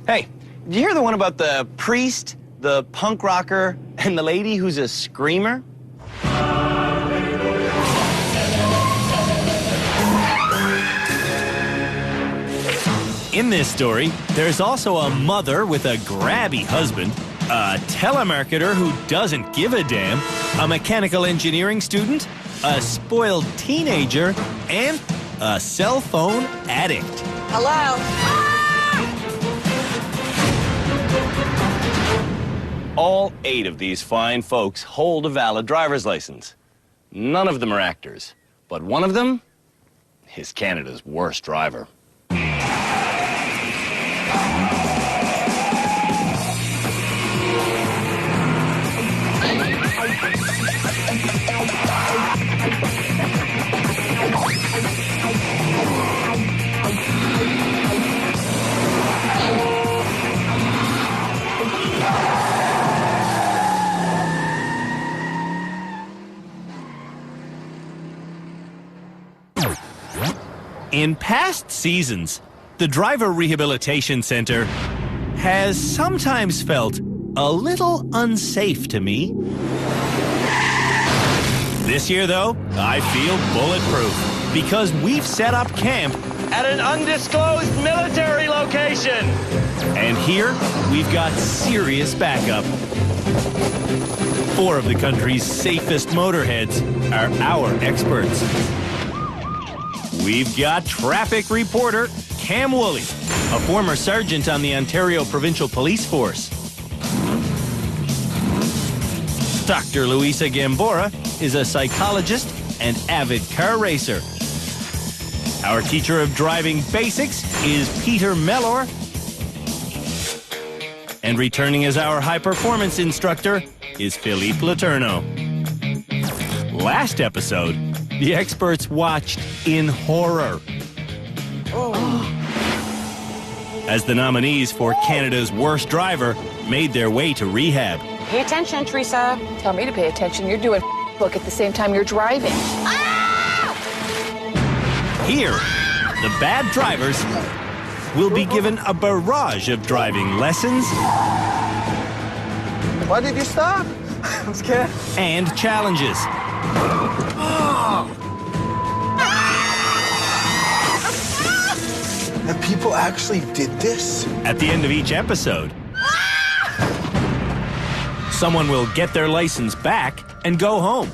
Hey, did you hear the one about the priest, the punk rocker, and the lady who's a screamer? In this story, there's also a mother with a grabby husband, a telemarketer who doesn't give a damn, a mechanical engineering student, a spoiled teenager, and a cell phone addict. Hello? All 8 of these fine folks hold a valid driver's license. None of them are actors, but one of them is Canada's worst driver. In past seasons, the Driver Rehabilitation Center has sometimes felt a little unsafe to me. This year, though, I feel bulletproof because we've set up camp At an undisclosed military location! and here we've got serious backup. 4 of the country's safest motorheads are our experts. We've got traffic reporter Cam Woolley, a former sergeant on the Ontario Provincial Police Force. Dr. Luisa Gambora is a psychologist and avid car racer. Our teacher of driving basics is Peter Mellor. And returning as our high-performance instructor is Philippe Letourneau. Last episode, the experts watched in horror as the nominees for Canada's worst driver made their way to rehab. Pay attention, Teresa. Tell me to pay attention. You're doing book at the same time you're driving. Here, the bad drivers will be given a barrage of driving lessons. Why did you stop? I'm scared. And challenges. And people actually did this? At the end of each episode, someone will get their license back and go home.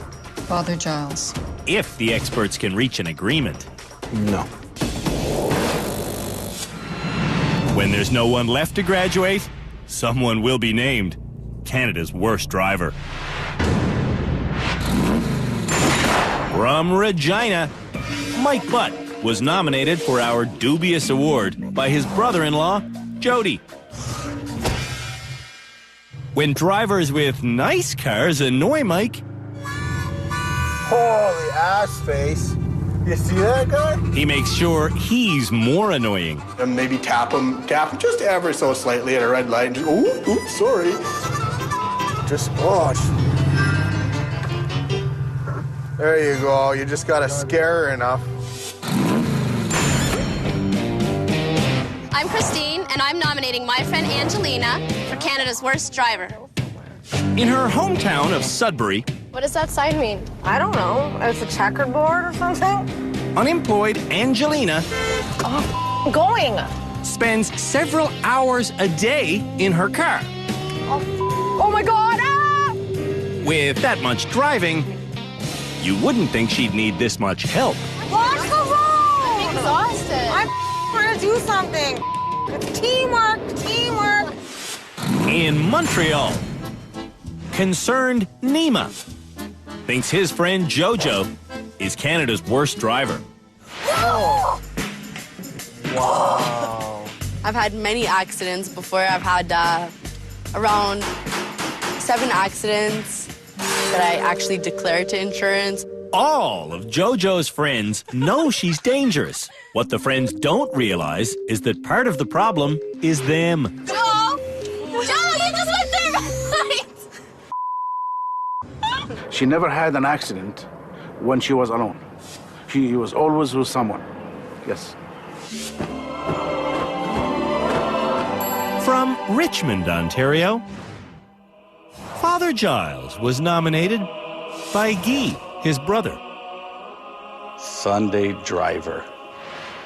Father Giles. If the experts can reach an agreement. No. When there's no one left to graduate, someone will be named Canada's worst driver. From Regina, Mike Butt was nominated for our dubious award by his brother-in-law, Jody. When drivers with nice cars annoy Mike, Holy ass face. You see that guy? he makes sure he's more annoying. And maybe tap him just ever so slightly at a red light. And just, oops, sorry. Just, there you go. You just gotta scare her enough. I'm Christine, and I'm nominating my friend Angelina for Canada's worst driver. In her hometown of Sudbury, What does that sign mean? I don't know. It's a checkerboard or something? unemployed Angelina I'm going. spends several hours a day in her car. Oh my God! Ah! With that much driving, you wouldn't think she'd need this much help. Watch the road! I'm exhausted. I'm trying to do something. It's teamwork, teamwork. In Montreal, concerned Nima thinks his friend Jojo is Canada's worst driver. Wow. I've had many accidents before. I've had around 7 accidents that I actually declared to insurance. All of Jojo's friends know she's dangerous. What the friends don't realize is that part of the problem is them. Joe! Joe, you just went there! She never had an accident when she was alone. She was always with someone. Yes. From Richmond, Ontario, Father Giles was nominated by Guy, his brother. Sunday driver.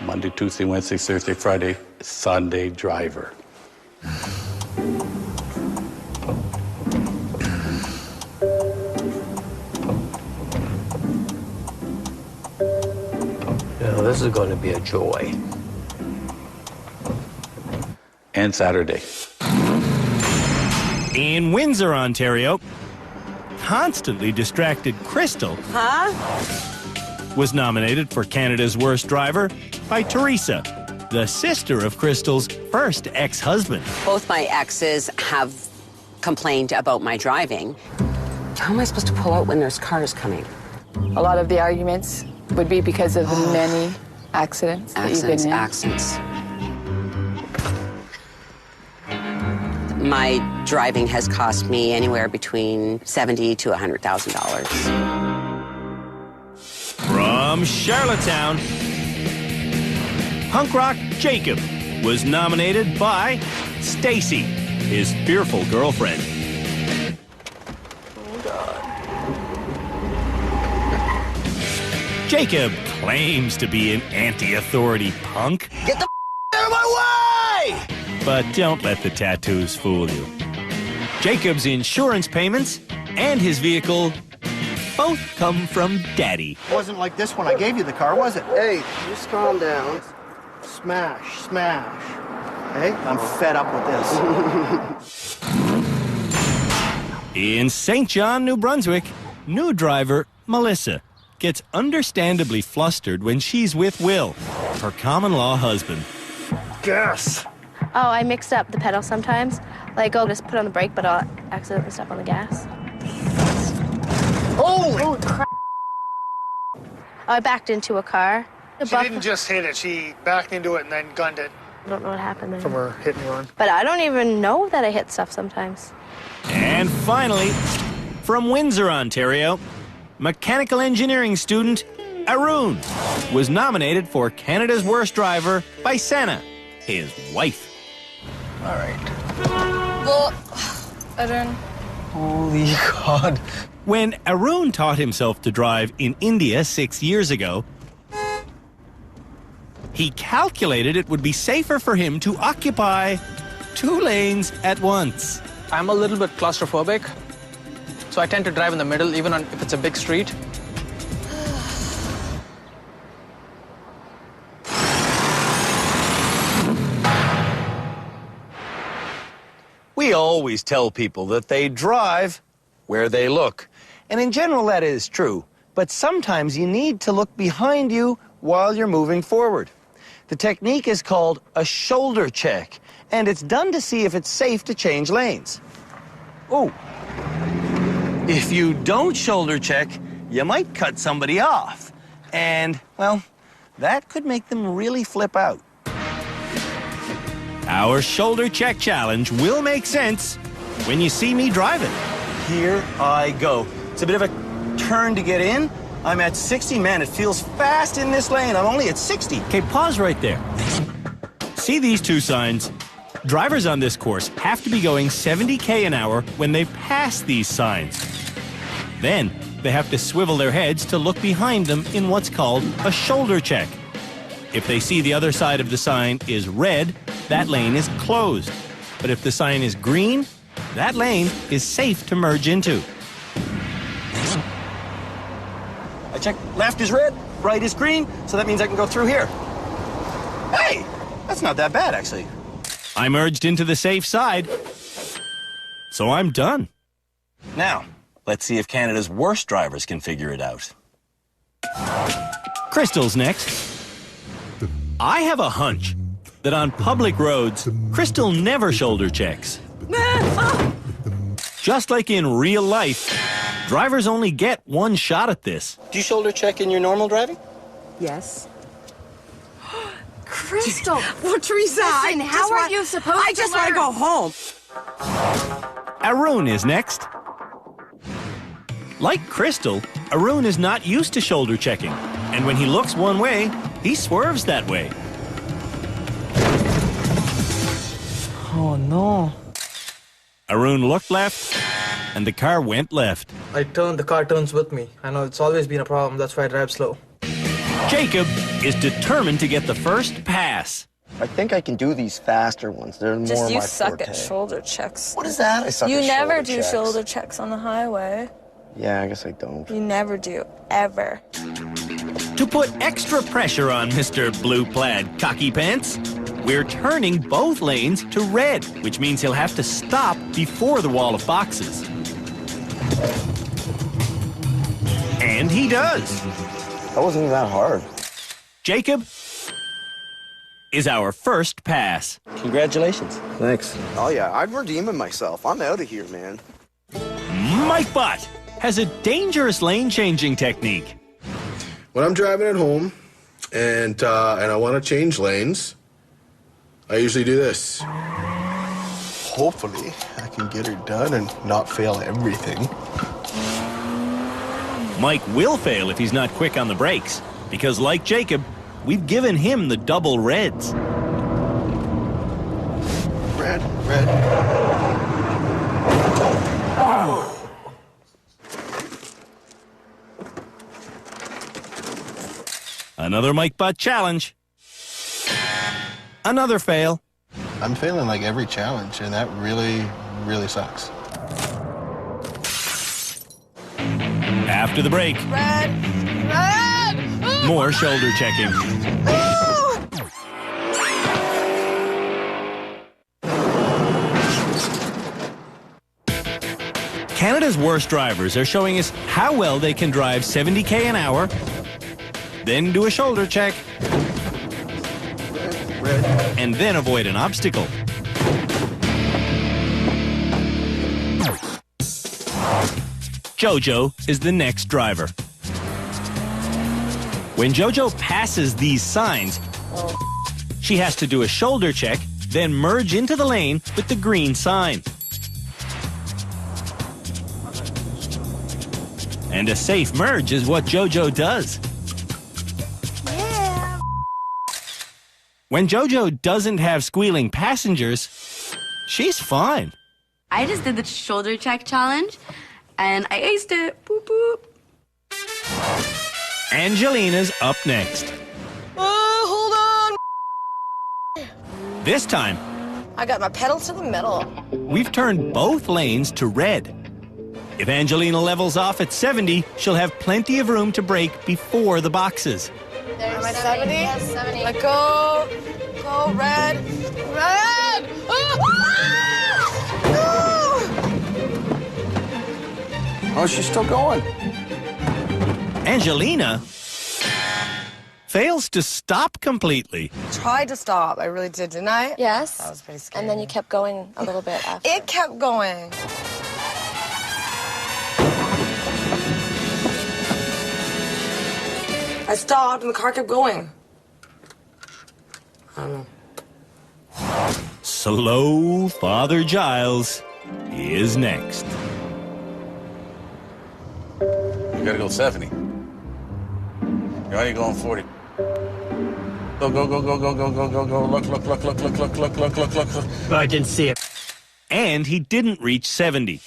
Monday, Tuesday, Wednesday, Thursday, Friday, Sunday driver. Now, this is going to be a joy. And Saturday. In Windsor, Ontario, constantly distracted Crystal was nominated for Canada's Worst Driver by Teresa, the sister of Crystal's first ex-husband. Both my exes have complained about my driving. How am I supposed to pull out when there's cars coming? A lot of the arguments would be because of the many accidents that you've been in. Accidents. My driving has cost me anywhere between $70,000 to $100,000. From Charlottetown, punk rock Jacob was nominated by Stacy, his fearful girlfriend. Jacob claims to be an anti-authority punk. Get the out of my way! But don't let the tattoos fool you. Jacob's insurance payments and his vehicle both come from Daddy. It wasn't like this when I gave you the car, was it? Hey, just calm down. Smash, smash. Hey, I'm fed up with this. In St. John, New Brunswick, new driver Melissa gets understandably flustered when she's with Will, her common-law husband. Gas. Oh, I mixed up the pedal sometimes. Like, I'll just put on the brake, but I'll accidentally step on the gas. Holy crap. Oh, I backed into a car. She didn't just hit it. She backed into it and then gunned it. I don't know what happened there. From her hit and run. But I don't even know that I hit stuff sometimes. And finally, from Windsor, Ontario, mechanical engineering student Arun was nominated for Canada's Worst Driver by Sana, his wife. All right. Arun. Holy God. When Arun taught himself to drive in India 6 years ago, he calculated it would be safer for him to occupy 2 lanes at once. I'm a little bit claustrophobic, so I tend to drive in the middle, even if it's a big street. We always tell people that they drive where they look. And in general, that is true. But sometimes you need to look behind you while you're moving forward. The technique is called a shoulder check, and it's done to see if it's safe to change lanes. Oh, if you don't shoulder check, you might cut somebody off. And, well, that could make them really flip out. Our shoulder check challenge will make sense when you see me driving. Here I go. It's a bit of a turn to get in. I'm at 60. Man, it feels fast in this lane. I'm only at 60. Okay, pause right there. See these 2 signs? Drivers on this course have to be going 70 an hour when they pass these signs. Then they have to swivel their heads to look behind them in what's called a shoulder check. If they see the other side of the sign is red, that lane is closed. But if the sign is green, that lane is safe to merge into. I check left is red, right is green, so that means I can go through here. Hey, that's not that bad, actually. I merged into the safe side, so I'm done. Now, let's see if Canada's worst drivers can figure it out. Crystal's next. I have a hunch that on public roads, Crystal never shoulder checks. Just like in real life, drivers only get 1 shot at this. Do you shoulder check in your normal driving? Yes. Crystal! Well, Teresa, how are you supposed to I just want to go home. Arun is next. Like Crystal, Arun is not used to shoulder checking, and when he looks one way, he swerves that way. Oh, no. Arun looked left, and the car went left. The car turns with me. I know it's always been a problem. That's why I drive slow. Jacob is determined to get the first pass. I think I can do these faster ones. They're more Just my you suck forte. at shoulder checks. What is that? I suck You at never shoulder do checks. shoulder checks on the highway. Yeah, I guess I don't. You never do, ever. To put extra pressure on Mr. Blue Plaid Cocky Pants, we're turning both lanes to red, which means he'll have to stop before the wall of boxes. And he does. That wasn't even that hard. Jacob is our first pass. Congratulations. Thanks. Oh, yeah, I'm redeeming myself. I'm out of here, man. Mike Butt has a dangerous lane-changing technique. When I'm driving at home and I want to change lanes, I usually do this. Hopefully, I can get her done and not fail everything. Mike will fail if he's not quick on the brakes, because like Jacob, we've given him the double reds. Red, red. Oh. Another Mike Butt challenge. Another fail. I'm failing like every challenge, and that really, really sucks. After the break, Red! Red! more shoulder checking. Canada's worst drivers are showing us how well they can drive 70k an hour, then do a shoulder check, and then avoid an obstacle. Jojo is the next driver. When Jojo passes these signs, she has to do a shoulder check, then merge into the lane with the green sign. And a safe merge is what Jojo does. Yeah. When Jojo doesn't have squealing passengers, she's fine. I just did the shoulder check challenge, and I aced it. Boop, boop. Angelina's up next. Hold on. This time, I got my pedal to the metal. we've turned both lanes to red. If Angelina levels off at 70, she'll have plenty of room to brake before the boxes. Am I 70? Yes, 70. Let go. Go, red. Red! Oh, she's still going. Angelina fails to stop completely. Tried to stop. I really did, didn't I? Yes. That was pretty scary. And then you kept going a little bit after. It kept going. I stopped and the car kept going. I don't know. Slow Father Giles is next. You gotta go 70. You're only going 40. Go, go, go, go, go, go, go, go, go. Look, look, look, look, look, look, look, look, look, look. I didn't see it. And he didn't reach 70.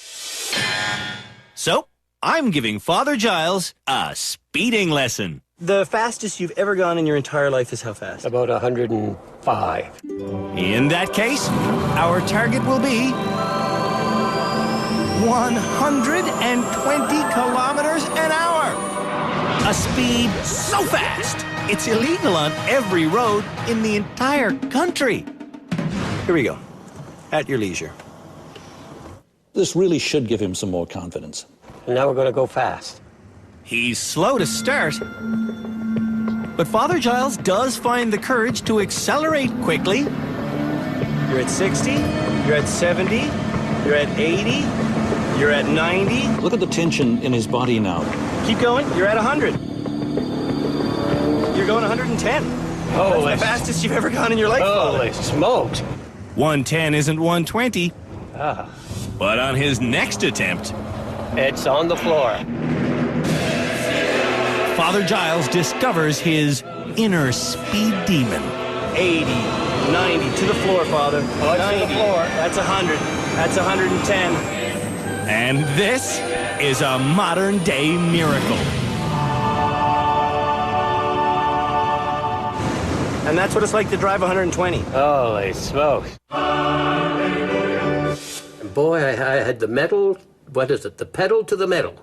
So, I'm giving Father Giles a speeding lesson. The fastest you've ever gone in your entire life is how fast? About 105. In that case, our target will be 120 kilometers an hour. A speed so fast, it's illegal on every road in the entire country. Here we go. At your leisure. This really should give him some more confidence. Now we're going to go fast. He's slow to start, but Father Giles does find the courage to accelerate quickly. You're at 60, you're at 70, you're at 80, you're at 90. Look at the tension in his body now. Keep going, you're at 100. You're going 110. That's the fastest you've ever gone in your life. Holy smokes. 110 isn't 120. Ah. But on his next attempt, it's on the floor. Father Giles discovers his inner speed demon. 80, 90. To the floor, Father. 90. To the floor. That's 100. That's 110. And this is a modern-day miracle. And that's what it's like to drive 120. Holy smokes. And boy, I had the metal, what is it, the pedal to the metal.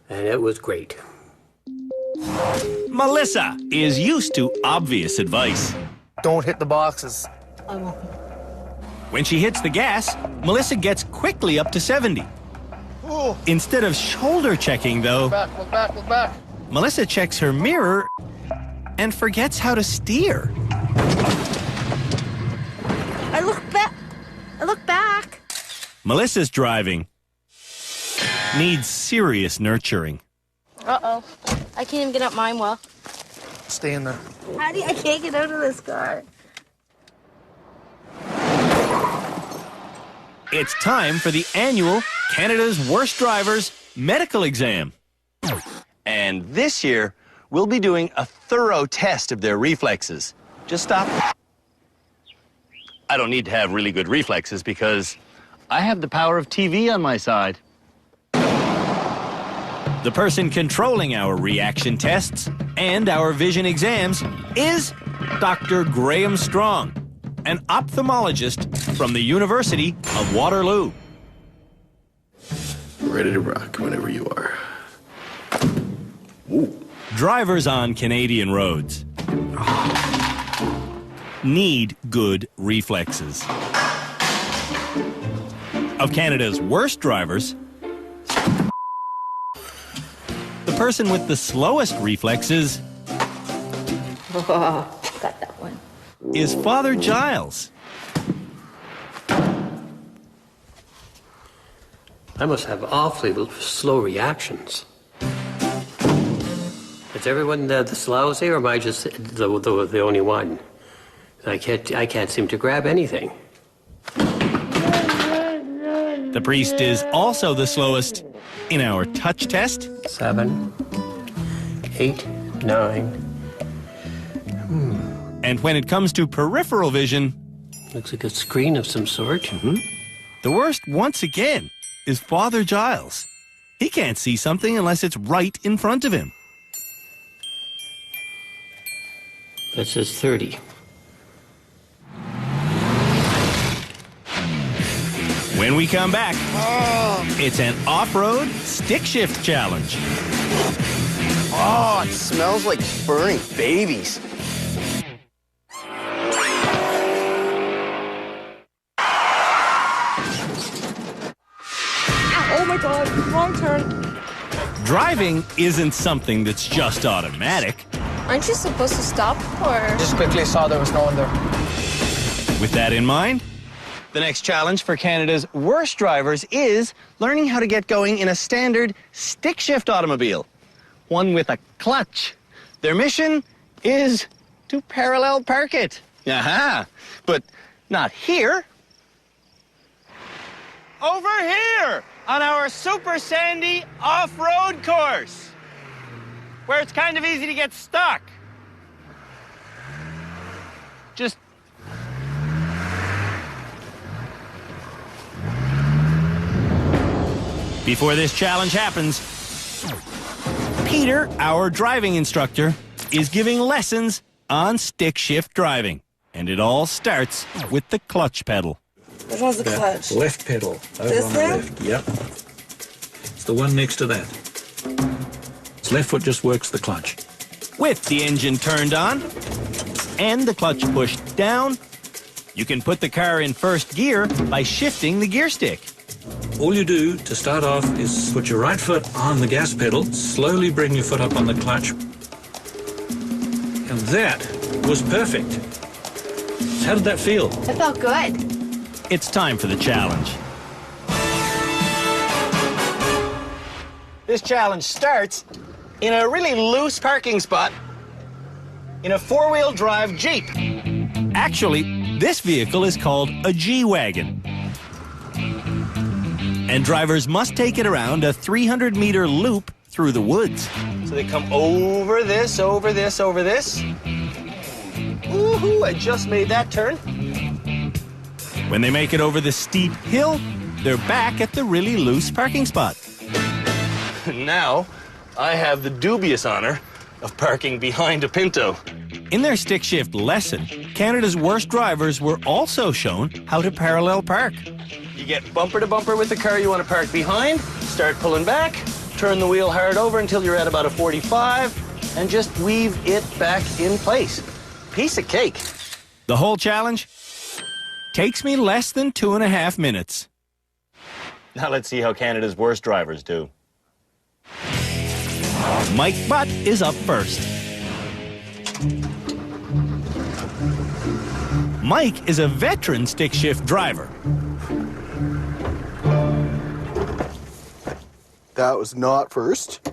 And it was great. Melissa is used to obvious advice. Don't hit the boxes. When she hits the gas, Melissa gets quickly up to 70. Ooh. Instead of shoulder checking, though, Look back. Melissa checks her mirror and forgets how to steer. I look back. Melissa's driving needs serious nurturing. Uh-oh. I can't even get up mine well. Stay in there. I can't get out of this car. It's time for the annual Canada's Worst Drivers medical exam. And this year, we'll be doing a thorough test of their reflexes. Just stop. I don't need to have really good reflexes because I have the power of TV on my side. The person controlling our reaction tests and our vision exams is Dr. Graham Strong, an ophthalmologist from the University of Waterloo. Ready to rock whenever you are. Ooh. Drivers on Canadian roads need good reflexes. Of Canada's worst drivers, the person with the slowest reflexes Got that one. is Father Giles. I must have awfully slow reactions. Is everyone the slousy, or am I just the only one? I can't seem to grab anything. The priest is also the slowest in our touch test. 7, 8, 9. And when it comes to peripheral vision, Looks like a screen of some sort. the worst once again is Father Giles. He can't see something unless it's right in front of him. That says 30. When we come back, it's an off-road stick shift challenge. Oh, it smells like burning babies. Oh my god, wrong turn. Driving isn't something that's just automatic. Aren't you supposed to stop or? Just quickly saw there was no one there. With that in mind, The next challenge for Canada's worst drivers is learning how to get going in a standard stick-shift automobile, one with a clutch. Their mission is to parallel park it. Aha! But not here. Over here on our Super Sandy off-road course, where it's kind of easy to get stuck. Just before this challenge happens, Peter, our driving instructor, is giving lessons on stick shift driving. And it all starts with the clutch pedal. Which one's the clutch? Left pedal. Over This on the thing? left. Yep. It's the one next to that. Its left foot just works the clutch. With the engine turned on and the clutch pushed down, you can put the car in first gear by shifting the gear stick. All you do to start off is put your right foot on the gas pedal, slowly bring your foot up on the clutch. And that was perfect. How did that feel? It felt good. It's time for the challenge. This challenge starts in a really loose parking spot in a four-wheel drive Jeep. Actually, this vehicle is called a G-Wagon. And drivers must take it around a 300-meter loop through the woods. So they come over this, over this, over this. Woohoo, I just made that turn. When they make it over the steep hill, they're back at the really loose parking spot. Now, I have the dubious honor of parking behind a Pinto. In their stick shift lesson, Canada's worst drivers were also shown how to parallel park. You get bumper to bumper with the car you want to park behind, start pulling back, turn the wheel hard over until you're at about a 45, and just weave it back in place. Piece of cake. The whole challenge takes me less than 2.5 minutes. Now let's see how Canada's worst drivers do. Mike Butt is up first. Mike is a veteran stick shift driver. That was not first.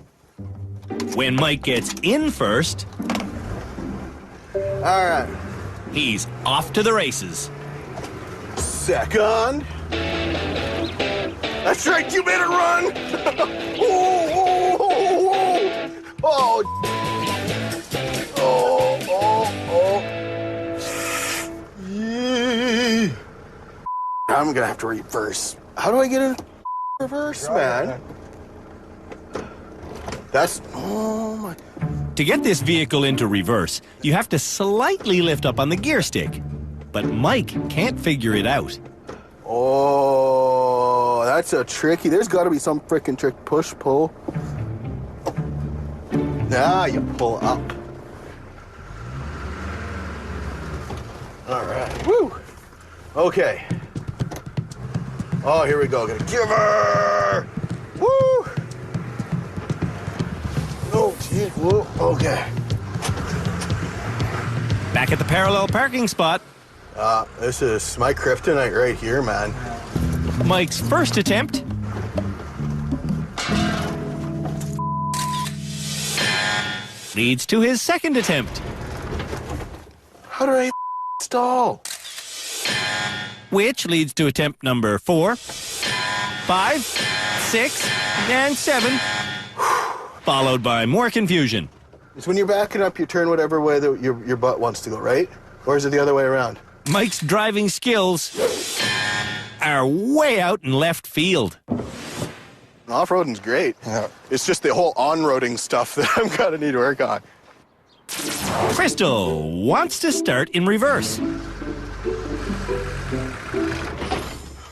When Mike gets in first, all right, he's off to the races. Second. That's right, you better run. Oh. Yeah. I'm gonna have to reverse. How do I get in reverse, man? That's, oh my. To get this vehicle into reverse, you have to slightly lift up on the gear stick. But Mike can't figure it out. Oh, that's a tricky. There's got to be some freaking trick. Push, pull. Now you pull up. All right. Woo. Okay. Oh, here we go. Gonna give her. Woo. Oh, gee. Whoa. Okay. Back at the parallel parking spot. This is my kryptonite right here, man. Mike's first attempt leads to his second attempt. How do I stall? Which leads to attempt number 4, 5, 6, and 7, followed by more confusion. It's when you're backing up, you turn whatever way that your butt wants to go, right? Or is it the other way around? Mike's driving skills are way out in left field. Off-roading's great. Yeah. It's just the whole on-roading stuff that I'm gonna need to work on. Crystal wants to start in reverse.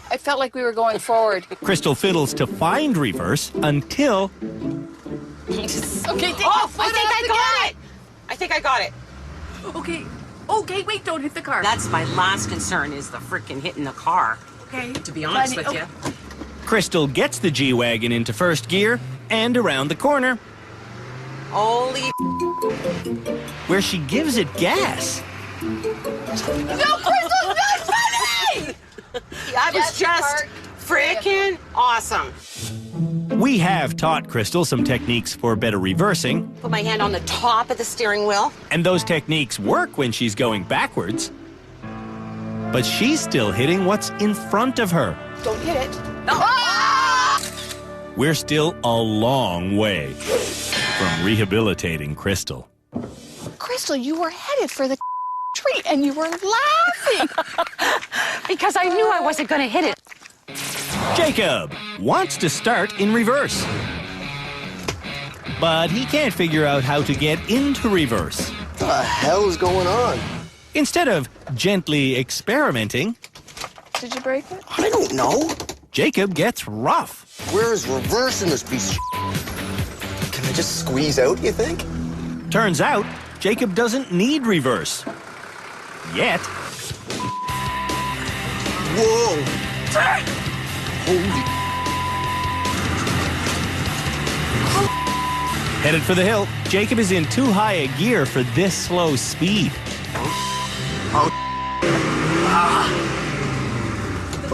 I felt like we were going forward. Crystal fiddles to find reverse until... Okay, Oh, I think I got it. Okay. Okay, wait, don't hit the car. That's my last concern is the frickin' hitting the car. Okay. To be honest with you. Crystal gets the G-Wagon into first gear and around the corner, Holy where she gives it gas. No, Crystal, not funny! That was just frickin' awesome. We have taught Crystal some techniques for better reversing, Put my hand on the top of the steering wheel. and those techniques work when she's going backwards. But she's still hitting what's in front of her. Don't hit it. We're still a long way from rehabilitating Crystal. Crystal, you were headed for the tree and you were laughing. Because I knew I wasn't gonna hit it. Jacob wants to start in reverse, but he can't figure out how to get into reverse. What the hell is going on? Instead of gently experimenting, Did you break it? I don't know. Jacob gets rough. Where is reverse in this piece of shit? Can I just squeeze out, you think? Turns out, Jacob doesn't need reverse. Yet. Whoa! Holy... Headed for the hill, Jacob is in too high a gear for this slow speed.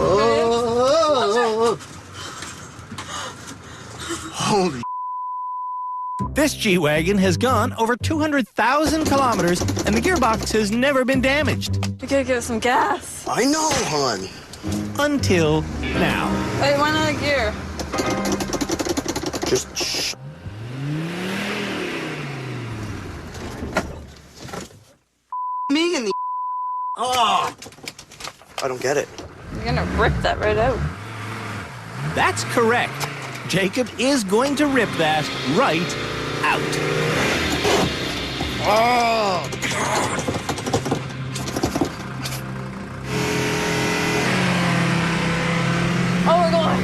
Oh. Holy... This G-Wagon has gone over 200,000 kilometers, and the gearbox has never been damaged. You gotta give it some gas. I know, hon. Until now. Wait, why not a gear? Just shh. Me and the... Oh! I don't get it. You're gonna rip that right out. That's correct. Jacob is going to rip that right out. Oh! Oh, we're going.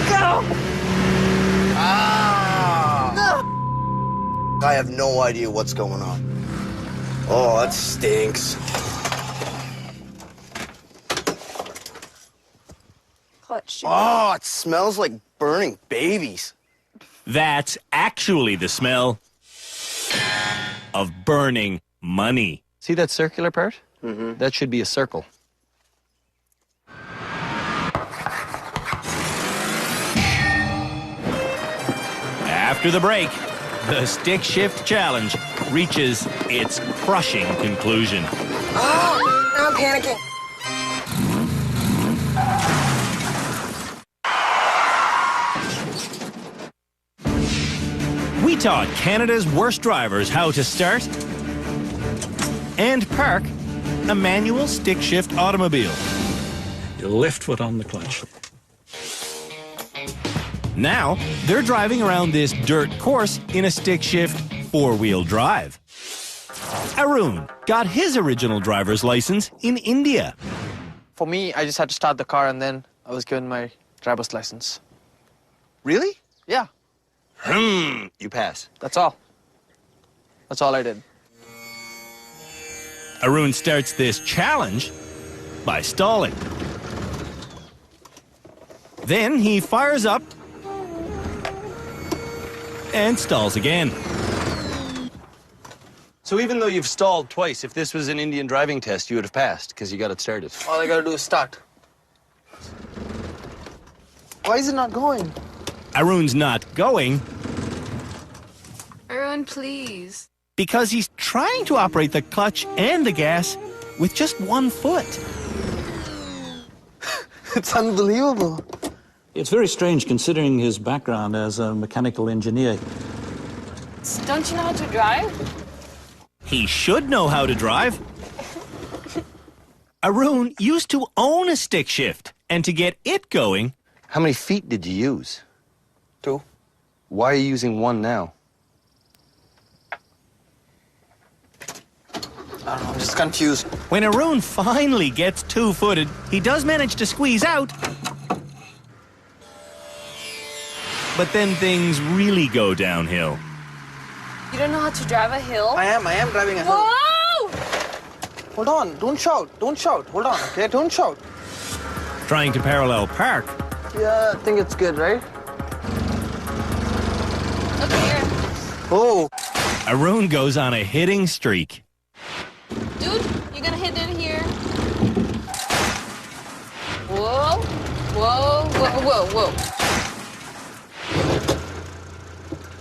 Go! Ah! I have no idea what's going on. Oh, that stinks. Clutch. Oh, it smells like burning babies. That's actually the smell of burning money. See that circular part? Mm-hmm. That should be a circle. After the break, the stick shift challenge reaches its crushing conclusion. Oh, now I'm panicking. We taught Canada's worst drivers how to start and park a manual stick shift automobile. Your left foot on the clutch. Now, they're driving around this dirt course in a stick shift four-wheel drive. Arun got his original driver's license in India. For me, I just had to start the car and then I was given my driver's license. Really? Yeah, You pass. that's all. That's all I did. Arun starts this challenge by stalling. Then he fires up and stalls again. So even though you've stalled twice, if this was an Indian driving test, you would have passed because you got it started. All I gotta do is start. Why is it not going? Arun's not going Arun, please. because he's trying to operate the clutch and the gas with just one foot. It's unbelievable. It's very strange considering his background as a mechanical engineer. Don't you know how to drive? He should know how to drive. Arun used to own a stick shift, and to get it going... How many feet did you use? 2. Why are you using one now? I don't know, I'm just confused. When Arun finally gets two-footed, he does manage to squeeze out. But then things really go downhill. You don't know how to drive a hill? I am driving a hill. Whoa! Hold on, don't shout, hold on, okay? Don't shout. Trying to parallel park. Yeah, I think it's good, right? Look here. Oh. Arun goes on a hitting streak. Dude, you're gonna hit it here. Whoa. Whoa, whoa, whoa, whoa.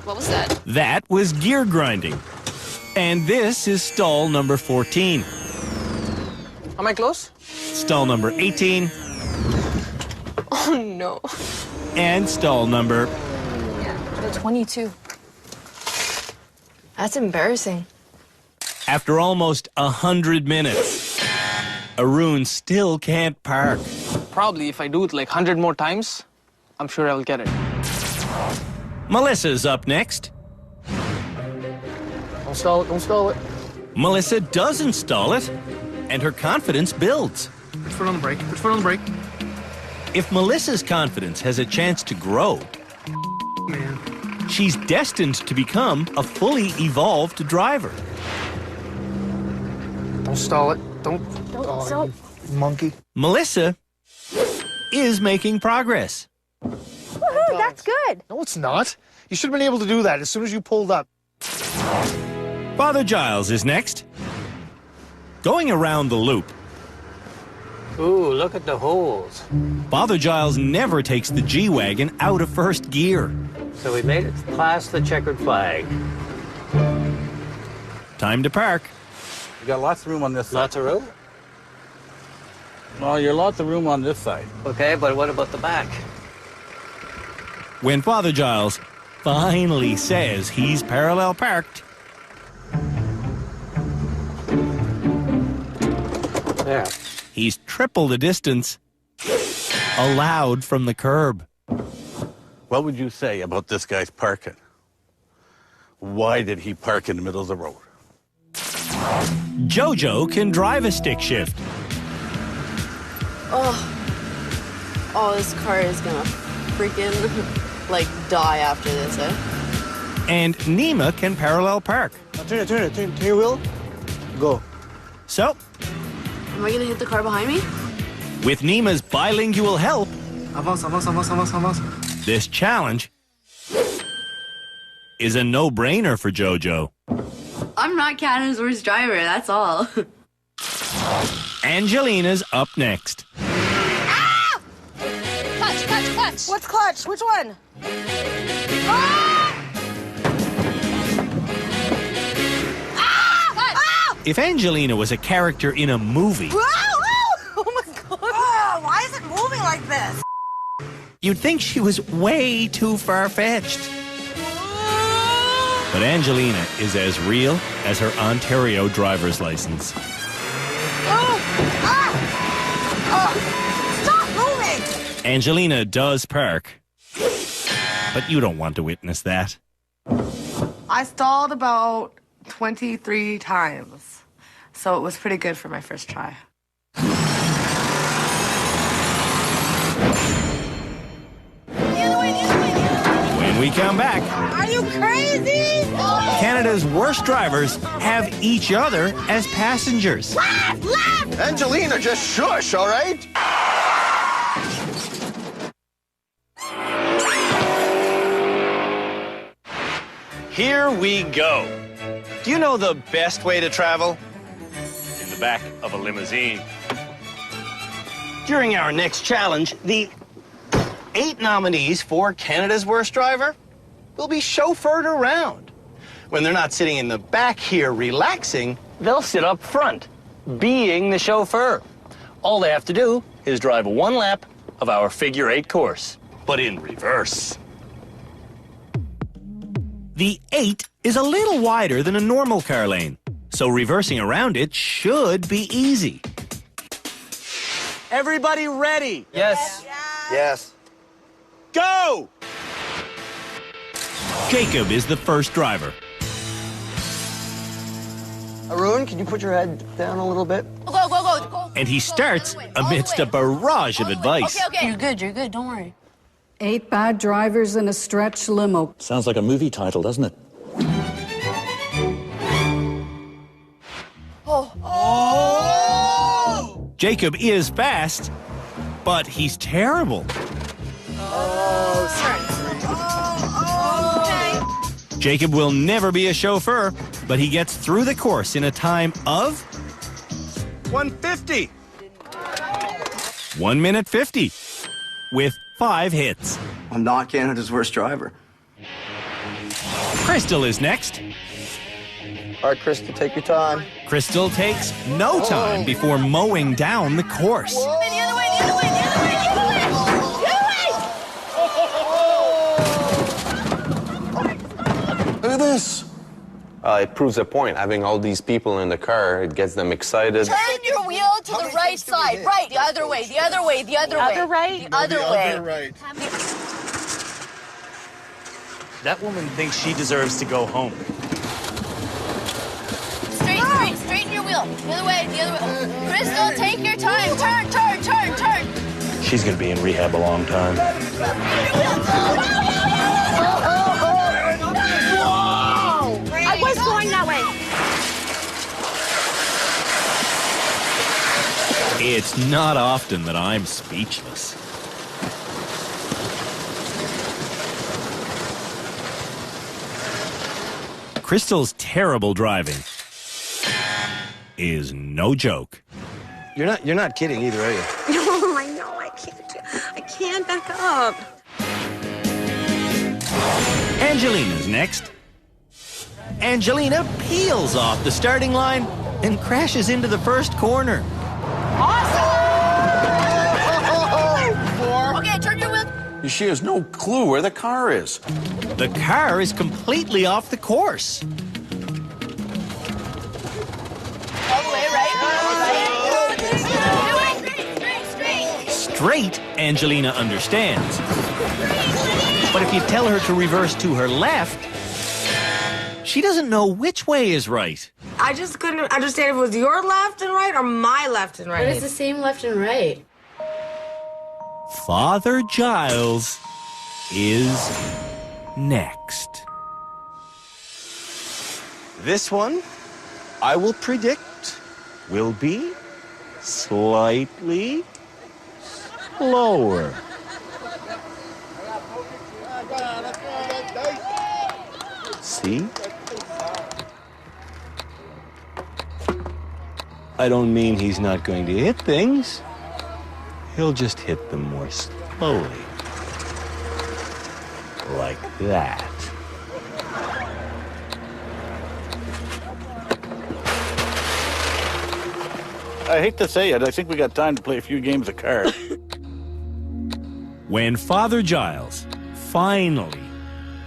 What was that? That was gear grinding. And this is stall number 14. Am I close? Stall number 18. Oh, no. And stall number... The 22. That's embarrassing. After almost 100 minutes, Arun still can't park. Probably if I do it like 100 more times, I'm sure I'll get it. Melissa's up next. Don't stall it, don't stall it. Melissa does install it, and her confidence builds. Put foot on the brake, put foot on the brake. If Melissa's confidence has a chance to grow, she's destined to become a fully evolved driver. Don't stall it, don't. Don't stall. Monkey. Melissa is making progress. Woohoo, that's good. No, it's not. You should have been able to do that as soon as you pulled up. Father Giles is next. Going around the loop, Ooh, look at the holes. Father Giles never takes the G-Wagon out of first gear. So we made it past the checkered flag. Time to park. You got lots of room on this side. Lots of room? Well, you're lots of room on this side. Okay, but what about the back? When Father Giles finally says he's parallel parked, There. he He's triple the distance allowed from the curb. What would you say about this guy's parking? Why did he park in the middle of the road? Jojo can drive a stick shift. Oh, this car is gonna freaking, like, die after this, eh? And Nima can parallel park. Turn your wheel. Go. So, Am I gonna hit the car behind me? with Nima's bilingual help, Avance. this challenge is a no-brainer for Jojo. I'm not Canada's worst driver, that's all. Angelina's up next. Clutch. What's clutch? Which one? If Angelina was a character in a movie, Oh my God. Oh, why is it moving like this? you'd think she was way too far-fetched. But Angelina is as real as her Ontario driver's license. Stop moving! Angelina does park, but you don't want to witness that. I stalled about 23 times, so it was pretty good for my first try. When we come back, Are you crazy? Canada's worst drivers have each other as passengers. Left! Angelina, just shush, all right? Here we go. Do you know the best way to travel? In the back of a limousine. During our next challenge, the 8 nominees for Canada's Worst Driver will be chauffeured around. When they're not sitting in the back here relaxing, they'll sit up front, being the chauffeur. All they have to do is drive 1 lap of our figure 8 course, but in reverse. The 8 is a little wider than a normal car lane, so reversing around it should be easy. Everybody ready? Yes. Yes. Go! Jacob is the first driver. Arun, can you put your head down a little bit? Go. And he starts amidst a barrage of advice. Okay. You're good, don't worry. 8 bad drivers in a stretch limo. Sounds like a movie title, doesn't it? Jacob is fast, but he's terrible. Jacob will never be a chauffeur, but he gets through the course in a time of 150. 1 minute 50 with 5 hits. I'm not Canada's worst driver. Crystal is next. All right, Crystal, take your time. Crystal takes no time before mowing down the course. The other way! Look at this. It proves a point. Having all these people in the car, it gets them excited. Turn your wheel to the right side. Right, the other way. The other way. The other way. That woman thinks she deserves to go home. Straighten your wheel. The other way. Crystal, take your time. Turn. She's gonna be in rehab a long time. I was going that way. It's not often that I'm speechless. Crystal's terrible driving is no joke. You're not kidding either, are you? No, I know. I can't back up. Angelina's next. Angelina peels off the starting line and crashes into the first corner. Okay, turn your wheel. She has no clue where the car is. The car is completely off the course. All the way, right? straight, Angelina understands. But if you tell her to reverse to her left, she doesn't know which way is right. I just couldn't understand if it was your left and right or my left and right. But it's the same left and right. Father Giles is next. This one, I will predict, will be slightly slower. See? I don't mean he's not going to hit things. He'll just hit them more slowly. Like that. I hate to say it, I think we got time to play a few games of cards. When Father Giles finally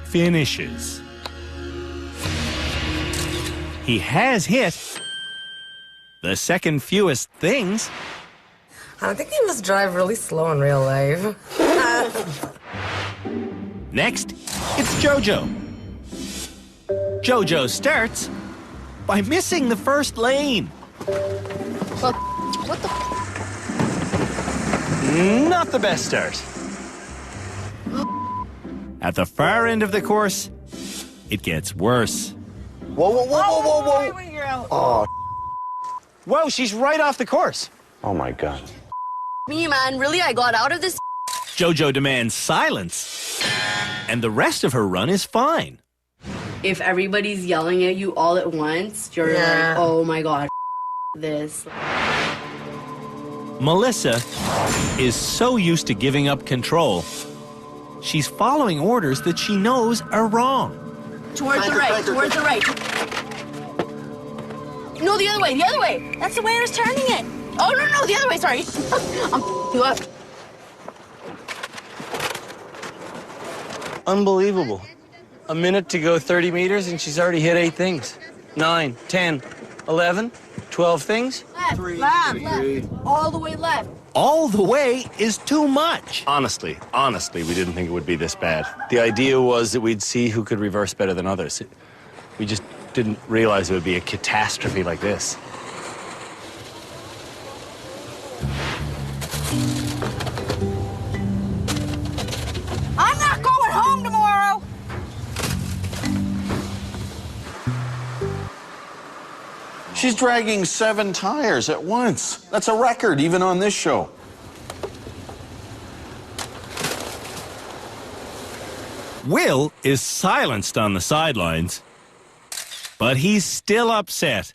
finishes, he has hit the second fewest things. I think he must drive really slow in real life. Next, it's Jojo. Jojo starts by missing the first lane. Well, what the? Not the best start. At the far end of the course, it gets worse. Whoa, whoa, whoa, whoa, whoa, whoa. Wait, you're out. Oh, Whoa, she's right off the course. Oh my God. Me, man, really? I got out of this? Jojo demands silence, and the rest of her run is fine. If everybody's yelling at you all at once, you're like, oh my God, this. Melissa is so used to giving up control, she's following orders that she knows are wrong. Towards the right, towards the right. No, the other way, the other way. That's the way I was turning it. Oh, no, the other way, sorry. I'm you up. Unbelievable. A minute to go 30 meters and she's already hit 8 things. 9, 10, 11, 12 things. Left, left. All the way left. All the way is too much. Honestly, we didn't think it would be this bad. The idea was that we'd see who could reverse better than others. We just didn't realize it would be a catastrophe like this. I'm not going home tomorrow. She's dragging 7 tires at once. That's a record, even on this show. Will is silenced on the sidelines, but he's still upset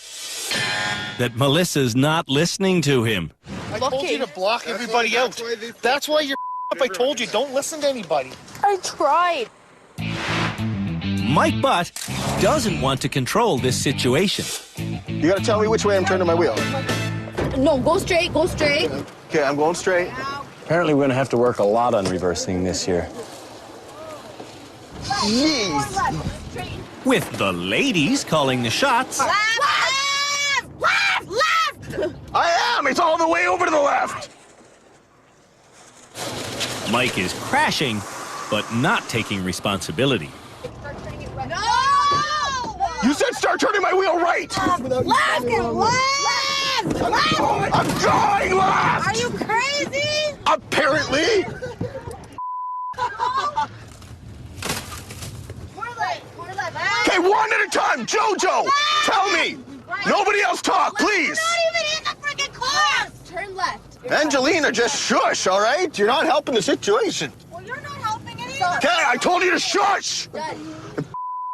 that Melissa's not listening to him. I told you to block everybody out. That's why you're up. I told you, don't listen to anybody. I tried. Mike Butt doesn't want to control this situation. You gotta tell me which way I'm turning my wheel. No, go straight, go straight. Okay, I'm going straight. Apparently, we're going to have to work a lot on reversing this year. Jeez. With the ladies calling the shots. Left, left, left. I am. It's all the way over to the left. Mike is crashing, but not taking responsibility. No! You said start turning my wheel right. Left and left. Left. I'm going left. Are you crazy? Apparently. Okay, one at a time. Jojo, tell me. Nobody else talk, please. We're not even in the freaking car. Turn left. Angelina, just shush, all right? You're not helping the situation. Well, you're not helping it either. Okay, I told you to shush. Done.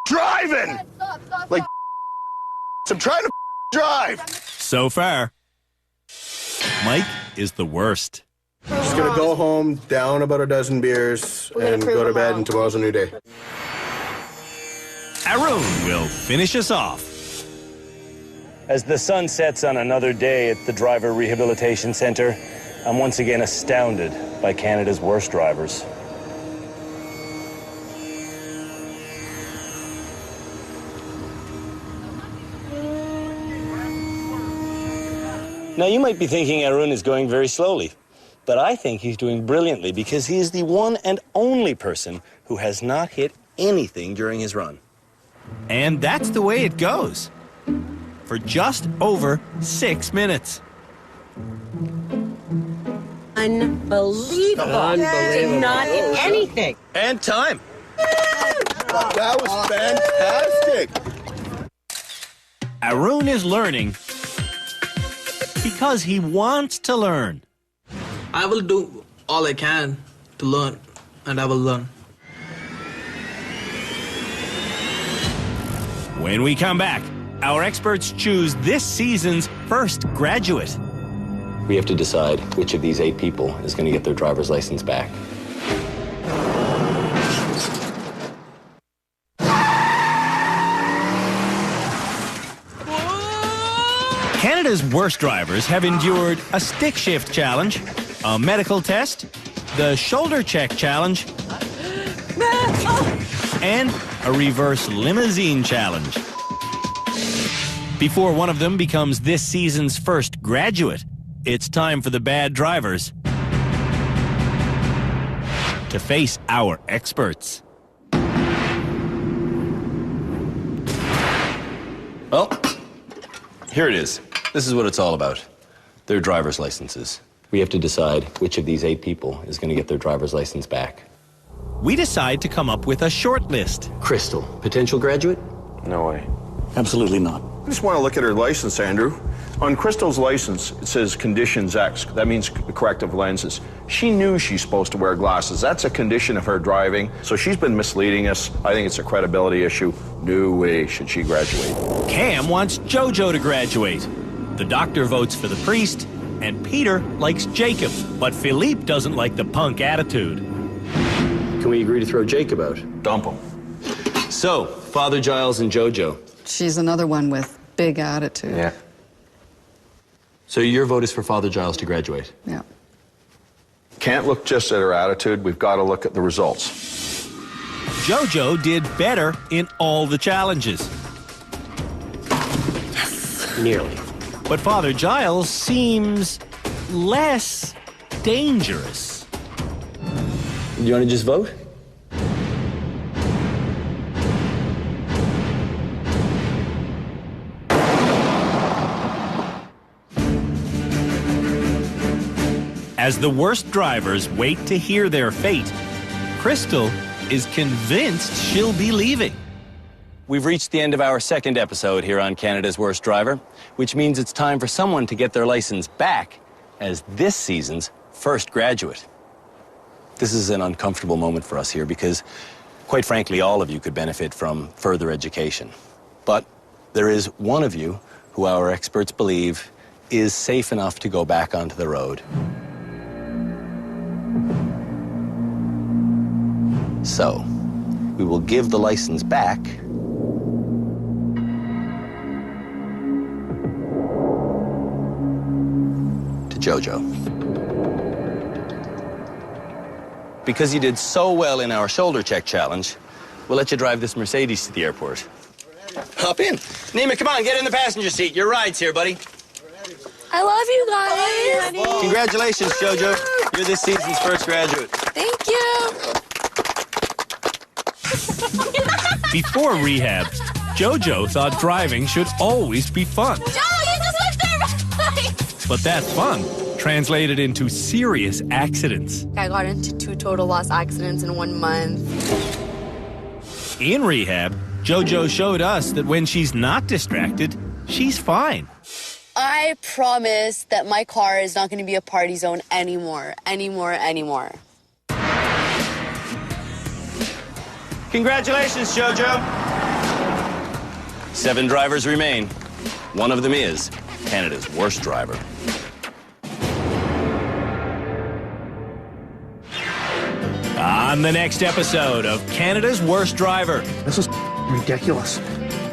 Driving. Stop. Like, I'm trying to drive. So far, Mike is the worst. Just gonna go home, down about a dozen beers, and go to bed, and tomorrow's a new day. Arun will finish us off. As the sun sets on another day at the Driver Rehabilitation Center, I'm once again astounded by Canada's worst drivers. Now, you might be thinking Arun is going very slowly, But I think he's doing brilliantly because he is the one and only person who has not hit anything during his run. And that's the way it goes. For just over 6 minutes. Unbelievable. Unbelievable. Did not hit anything. And time. That was fantastic. Arun is learning because he wants to learn. I will do all I can to learn, and I will learn. When we come back, our experts choose this season's first graduate. We have to decide which of these 8 people is going to get their driver's license back. Canada's worst drivers have endured a stick shift challenge, a medical test, the shoulder check challenge, and a reverse limousine challenge. Before one of them becomes this season's first graduate, it's time for the bad drivers to face our experts. Well, here it is. This is what it's all about. Their driver's licenses. We have to decide which of these 8 people is going to get their driver's license back. We decide to come up with a short list. Crystal, potential graduate? No way. Absolutely not. I just want to look at her license, Andrew. On Crystal's license, it says conditions X. That means corrective lenses. She knew she's supposed to wear glasses. That's a condition of her driving. So she's been misleading us. I think it's a credibility issue. No way should she graduate. Cam wants JoJo to graduate. The doctor votes for the priest, and Peter likes Jacob, but Philippe doesn't like the punk attitude. Can we agree to throw Jacob out? Dump him. So, Father Giles and JoJo. She's another one with big attitude. Yeah. So your vote is for Father Giles to graduate? Yeah. Can't look just at her attitude. We've got to look at the results. JoJo did better in all the challenges. Nearly. But Father Giles seems less dangerous. You want to just vote? As the worst drivers wait to hear their fate, Crystal is convinced she'll be leaving. We've reached the end of our second episode here on Canada's Worst Driver, which means it's time for someone to get their license back as this season's first graduate. This is an uncomfortable moment for us here because, quite frankly, all of you could benefit from further education. But there is one of you who our experts believe is safe enough to go back onto the road. So, we will give the license back to JoJo. Because you did so well in our shoulder check challenge, we'll let you drive this Mercedes to the airport. Hop in. Nima, come on, get in the passenger seat. Your ride's here, buddy. I love you guys. Congratulations, JoJo. You're this season's first graduate. Thank you. Before rehab, JoJo thought driving should always be fun. Joe, you just went there. But that fun translated into serious accidents. I got into 2 total loss accidents in 1 month. In rehab, JoJo showed us that when she's not distracted, she's fine. I promise that my car is not going to be a party zone anymore. Congratulations, JoJo. 7 drivers remain. One of them is Canada's worst driver. On the next episode of Canada's Worst Driver. This is ridiculous.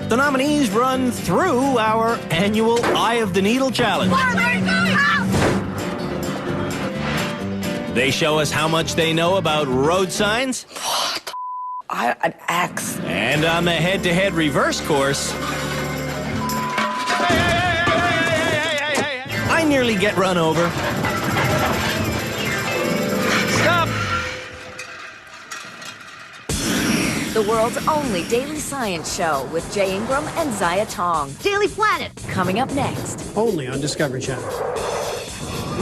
The nominees run through our annual Eye of the Needle challenge. They show us how much they know about road signs. An X. And on the head-to-head reverse course, I nearly get run over. the world's only daily science show with Jay Ingram and Zaya Tong. Daily Planet, coming up next. Only on Discovery Channel.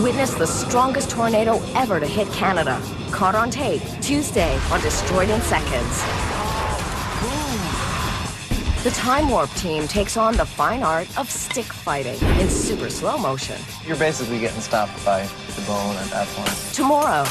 Witness the strongest tornado ever to hit Canada. Caught on tape, Tuesday on Destroyed in Seconds. The Time Warp team takes on the fine art of stick fighting in super slow motion. You're basically getting stopped by the bone at that point. Tomorrow.